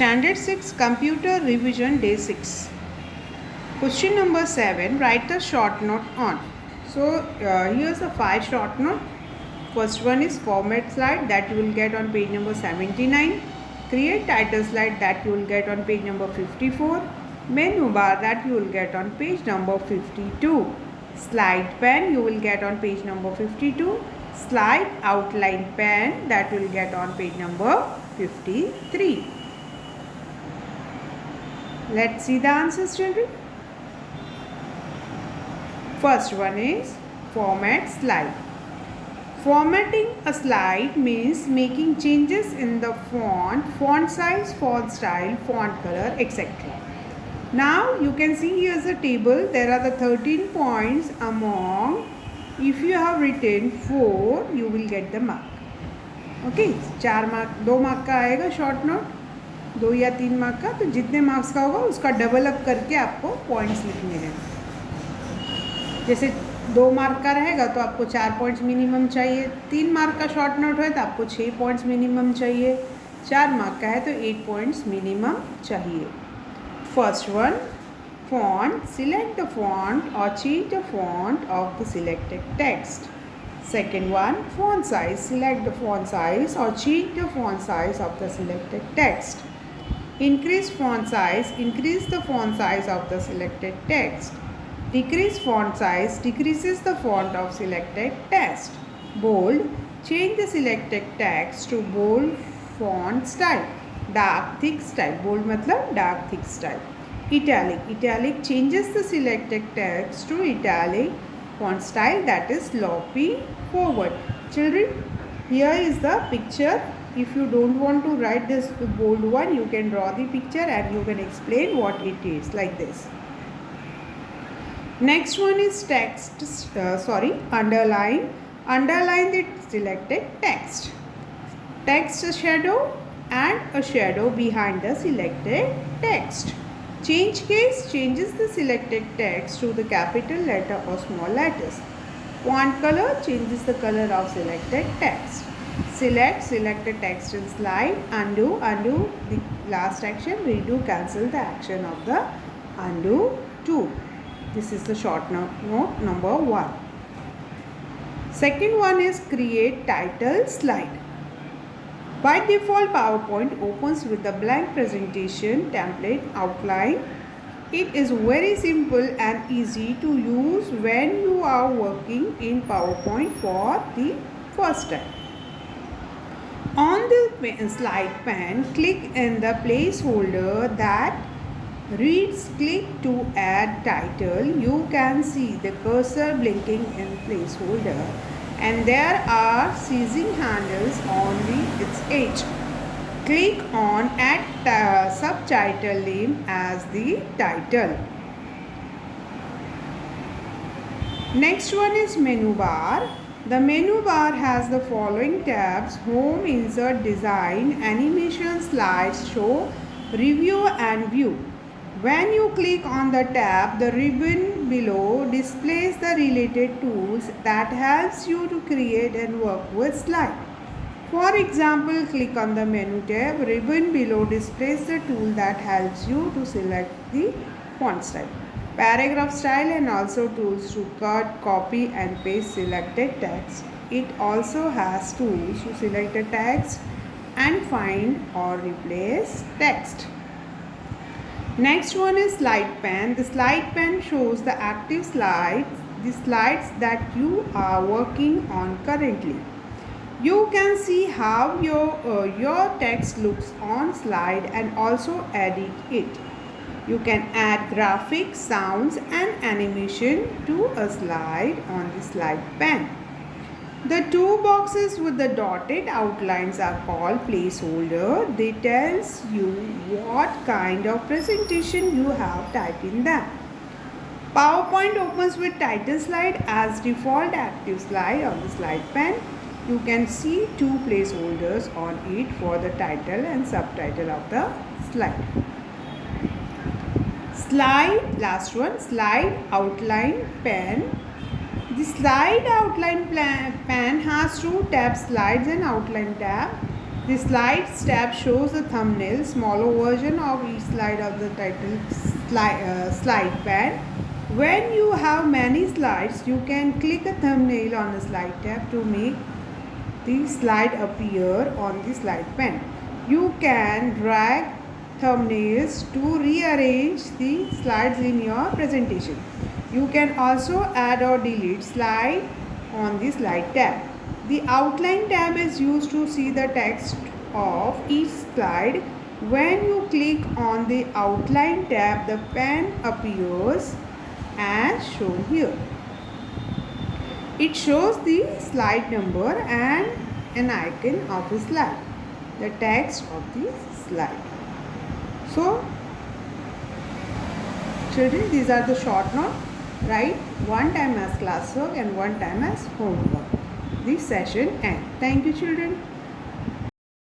Standard 6 Computer Revision Day 6. Question number 7. Write the short note on. So here's the 5 short note. First one is format slide that you will get on page number 79. Create title slide that you will get on page number 54. Menu bar that you will get on page number 52. Slide pen you will get on page number 52. Slide outline pen that you will get on page number 53. Let's see the answers, children. First one is format slide. Formatting a slide means making changes in the font size, font style, font color, etc. Now you can see here's a table. There are the 13 points among. If you have written 4, you will get the mark. Okay, 4 mark, 2 mark का आएगा short note, 2 या 3 mark का. तो जितने marks का होगा उसका double up करके आपको पॉइंट्स लिखने हैं. जैसे 2 मार्क का रहेगा तो आपको 4 पॉइंट्स मिनिमम चाहिए. 3 मार्क का शॉर्ट नोट है तो आपको 6 पॉइंट्स मिनिमम चाहिए. 4 मार्क का है तो 8 पॉइंट्स मिनिमम चाहिए. First one, font. Select the font or change the font of the selected text. Second one, font size. Select the font size or change the font size of the selected text. Increase font size. Increase the font size of the selected text. Decrease font size. Decreases the font of selected text. Bold. Change the selected text to bold font style. Dark thick style. Bold मतलब dark thick style. Italic. Italic changes the selected text to italic font style, that is sloppy forward. Children, here is the picture. If you don't want to write this bold one, you can draw the picture and you can explain what it is, like this. Next one is underline. Underline the selected text. Text shadow, and a shadow behind the selected text. Change case changes the selected text to the capital letter or small letters. Font color changes the color of selected text. Select selected text in slide. Undo the last action. Redo, cancel the action of the undo tool. This is the short note number 1. Second one is create title slide. By default, PowerPoint opens with the blank presentation template outline. It is very simple and easy to use when you are working in PowerPoint for the first time. On the slide pane, click in the placeholder that reads click to add title. You can see the cursor blinking in placeholder, and there are seizing handles on its edge. Click on add subtitle name as the title. Next one is menu bar. The menu bar has the following tabs: home, insert, design, animation, slides, show, review and view. When you click on the tab, the ribbon below displays the related tools that helps you to create and work with slide. For example, click on the menu tab. Ribbon below displays the tool that helps you to select the font style, paragraph style, and also tools to cut, copy and paste selected text. It also has tools to select a text and find or replace text. Next one is slide pane. The slide pane shows the active slides, the slides that you are working on currently. You can see how your text looks on slide and also edit it. You can add graphics, sounds and animation to a slide on the slide pane. The 2 boxes with the dotted outlines are called placeholder. They tells you what kind of presentation you have typed in them. PowerPoint opens with title slide as default active slide on the slide pane. You can see 2 placeholders on it for the title and subtitle of the slide. Last one, slide outline pane. The slide outline pane has 2 tabs, slides and outline tab. The slides tab shows the thumbnail, smaller version of each slide of the title slide pane. When you have many slides, you can click a thumbnail on the slide tab to make the slide appear on the slide pane. You can drag thumbnails to rearrange the slides in your presentation. You can also add or delete slide on the slide tab. The outline tab is used to see the text of each slide. When you click on the outline tab, the pen appears as shown here. It shows the slide number and an icon of the slide, the text of the slide. So, children, these are the short notes. Write one time as classwork and one time as homework. This session ends. Thank you, children.